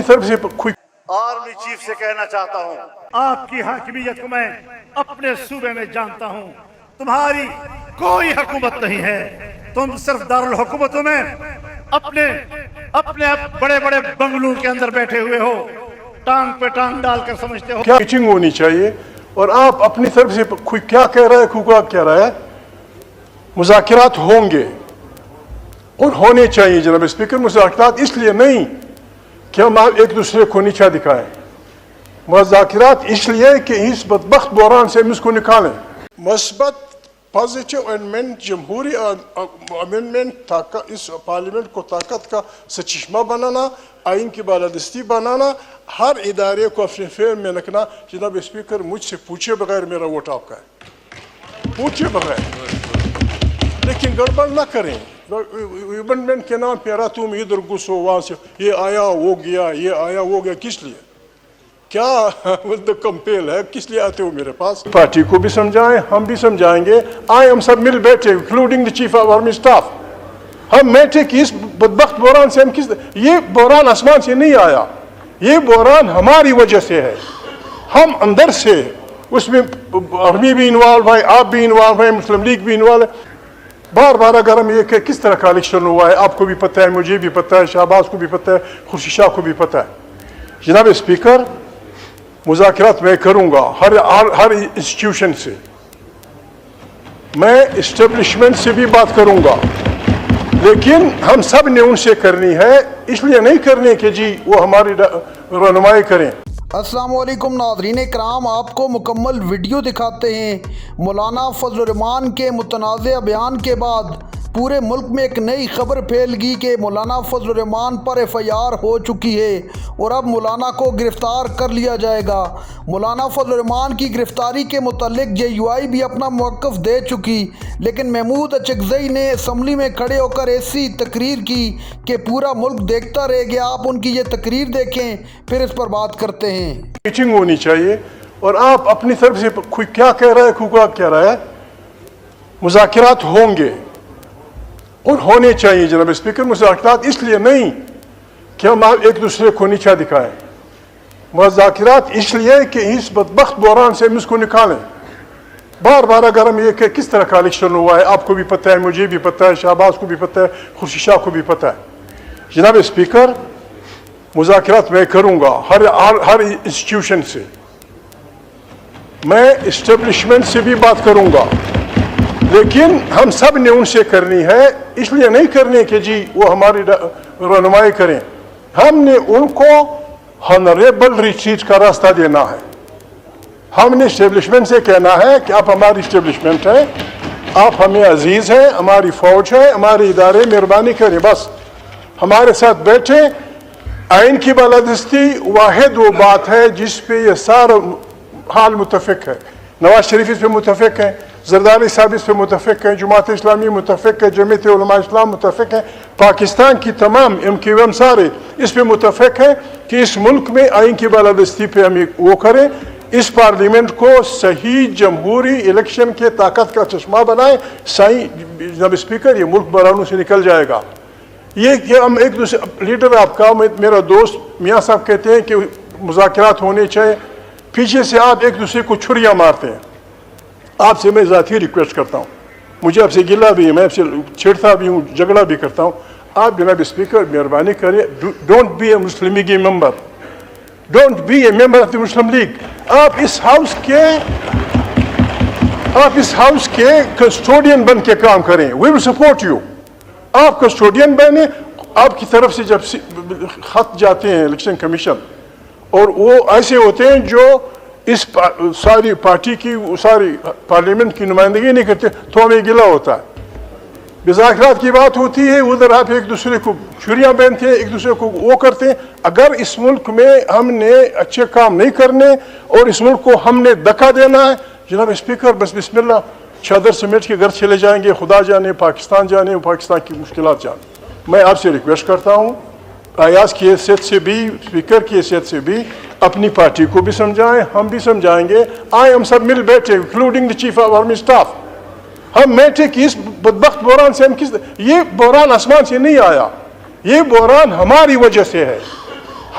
طرف سے کوئی آرمی چیف سے کہنا چاہتا ہوں، آپ کی حاکمیت کو میں اپنے صوبے میں جانتا ہوں، تمہاری کوئی حکومت نہیں ہے، تم صرف دارالحکومتوں میں اپنے بڑے بڑے بنگلوں کے اندر بیٹھے ہوئے ہو، ٹانگ پہ ٹانگ ڈال کر سمجھتے ہو کیا میٹنگ ہونی چاہیے اور آپ اپنی طرف سے کوئی کیا کہہ رہا ہے، کوئی کیا کہہ رہا ہے. مذاکرات ہوں گے اور ہونے چاہیے جناب اسپیکر. مذاکرات اس لیے نہیں کہ ہم ایک دوسرے کو نیچا دکھائیں، مذاکرات اس لیے کہ اس بدبخت بحران سے ہم اس کو نکالیں. مثبت پازیٹیو امینڈمنٹ، جمہوری امینڈمنٹ اس پارلیمنٹ کو طاقت کا سچشمہ بنانا، آئین کی بالادستی بنانا، ہر ادارے کو اپنے فعل میں رکھنا. جناب اسپیکر مجھ سے پوچھے بغیر میرا ووٹ آپ کا ہے، پوچھے بغیر، لیکن گڑبڑ نہ کریں. امینڈمنٹ کے نام پہ تم ادھر گھسو وہاں سے، یہ آیا وہ گیا، یہ آیا وہ گیا. کس لیے؟ کیا کمپیل ہے؟ کس لیے آتے ہو میرے پاس؟ پارٹی کو بھی سمجھائیں، ہم بھی سمجھائیں گے. آئے ہم سب مل بیٹھے including the chief of army staff, ہم بیٹھے کہ اس بدبخت بحران سے ہم یہ بحران آسمان سے نہیں آیا، یہ بحران ہماری وجہ سے ہے. ہم اندر سے اس میں آرمی بھی انوالو ہے، آپ بھی انوالو ہیں، مسلم لیگ بھی انوالو ہے. بار بار اگر ہم یہ کہ کس طرح کا الیکشن ہوا ہے، آپ کو بھی پتہ ہے، مجھے بھی پتہ ہے، شہباز کو بھی پتہ ہے، خورشید شاہ کو بھی پتہ ہے. جناب اسپیکر مذاکرات میں کروں گا ہر انسٹیٹیوشن سے، میں اسٹیبلشمنٹ سے بھی بات کروں گا، لیکن ہم سب نے ان سے کرنی ہے. اس لیے نہیں کرنی کہ جی وہ ہماری رہنمائی کریں. السلام علیکم ناظرین کرام، آپ کو مکمل ویڈیو دکھاتے ہیں. مولانا فضل الرحمان کے متنازع بیان کے بعد پورے ملک میں ایک نئی خبر پھیل گئی کہ مولانا فضل الرحمان پر ایف آئی آر ہو چکی ہے اور اب مولانا کو گرفتار کر لیا جائے گا. مولانا فضل الرحمان کی گرفتاری کے متعلق جے یو آئی بھی اپنا موقف دے چکی، لیکن محمود اچکزئی نے اسمبلی میں کھڑے ہو کر ایسی تقریر کی کہ پورا ملک دیکھتا رہ گیا. آپ ان کی یہ تقریر دیکھیں پھر اس پر بات کرتے ہیں. میٹنگ ہونی چاہیے اور آپ اپنی طرف سے کوئی کیا کہہ رہا ہے، کوئی کیا کہہ رہا ہے. مذاکرات ہوں گے اور ہونے چاہیے جناب اسپیکر. مذاکرات اس لیے نہیں کہ ہم ایک دوسرے کو نیچا دکھائیں، مذاکرات اس لیے کہ اس بدبخت بحران سے ہم اس کو نکالیں. بار بار اگر ہم یہ کہ کس طرح کا الیکشن ہوا ہے، آپ کو بھی پتہ ہے، مجھے بھی پتہ ہے، شہباز کو بھی پتہ ہے، خورشید شاہ کو بھی پتہ ہے. جناب اسپیکر مذاکرات میں کروں گا ہر انسٹیٹیوشن سے، میں اسٹیبلشمنٹ سے بھی بات کروں گا، لیکن ہم سب نے ان سے کرنی ہے. اس لیے نہیں کرنی کہ جی وہ ہماری رہنمائی کریں. ہم نے ان کو ہانریبل ریٹریٹ کا راستہ دینا ہے. ہم نے اسٹیبلشمنٹ سے کہنا ہے کہ آپ ہماری اسٹیبلشمنٹ ہیں، آپ ہمیں عزیز ہیں، ہماری فوج ہے، ہمارے ادارے، مہربانی کریں بس ہمارے ساتھ بیٹھیں. آئین کی بالادستی واحد وہ بات ہے جس پہ یہ سارا حال متفق ہے. نواز شریف اس پہ متفق ہیں، زرداری صاحب اس پہ متفق ہیں، جماعت اسلامی متفق ہے، جمعیت علماء اسلام متفق ہیں، پاکستان کی تمام MQM سارے اس پہ متفق ہیں کہ اس ملک میں آئین کی بالادستی پہ ہم وہ کریں، اس پارلیمنٹ کو صحیح جمہوری الیکشن کے طاقت کا چشمہ بنائیں. جناب اسپیکر یہ ملک بحرانوں سے نکل جائے گا. یہ کہ ہم ایک دوسرے لیڈر آپ کا میرا دوست میاں صاحب کہتے ہیں کہ مذاکرات ہونے چاہیے، پیچھے سے آپ ایک دوسرے کو چھریاں مارتے ہیں. آپ سے میں ذاتی ریکویسٹ کرتا ہوں، مجھے آپ سے گلہ بھی ہے، میں آپ سے چھیڑتا بھی ہوں، جھگڑا بھی کرتا ہوں. آپ جناب اسپیکر مہربانی کریں، don't be a Muslim League member, don't be a member of the Muslim League. آپ اس ہاؤس کے کسٹوڈین بن کے کام کریں. We will support you. آپ کسٹوڈین بنے. آپ کی طرف سے جب خط جاتے ہیں الیکشن کمیشن اور وہ ایسے ہوتے ہیں جو اس ساری پارٹی کی ساری پارلیمنٹ کی نمائندگی نہیں کرتے تو ہمیں گلہ ہوتا ہے. مذاکرات کی بات ہوتی ہے، ادھر آپ ایک دوسرے کو چھریاں پہنتے ہیں، ایک دوسرے کو وہ کرتے ہیں. اگر اس ملک میں ہم نے اچھے کام نہیں کرنے اور اس ملک کو ہم نے دھکا دینا ہے، جناب اسپیکر بس بسم اللہ چادر سمیٹ کے گھر چلے جائیں گے. خدا جانے پاکستان جانے، پاکستان کی مشکلات جانے. میں آپ سے ریکویسٹ کرتا ہوں، ایاز کی حیثیت سے بھی، اسپیکر کی حیثیت سے بھی اپنی پارٹی کو بھی سمجھائیں، ہم بھی سمجھائیں گے. آئے ہم سب مل بیٹھے including the chief of army staff, ہم بیٹھے کہ اس بدبخت بحران سے یہ بحران آسمان سے نہیں آیا، یہ بحران ہماری وجہ سے ہے.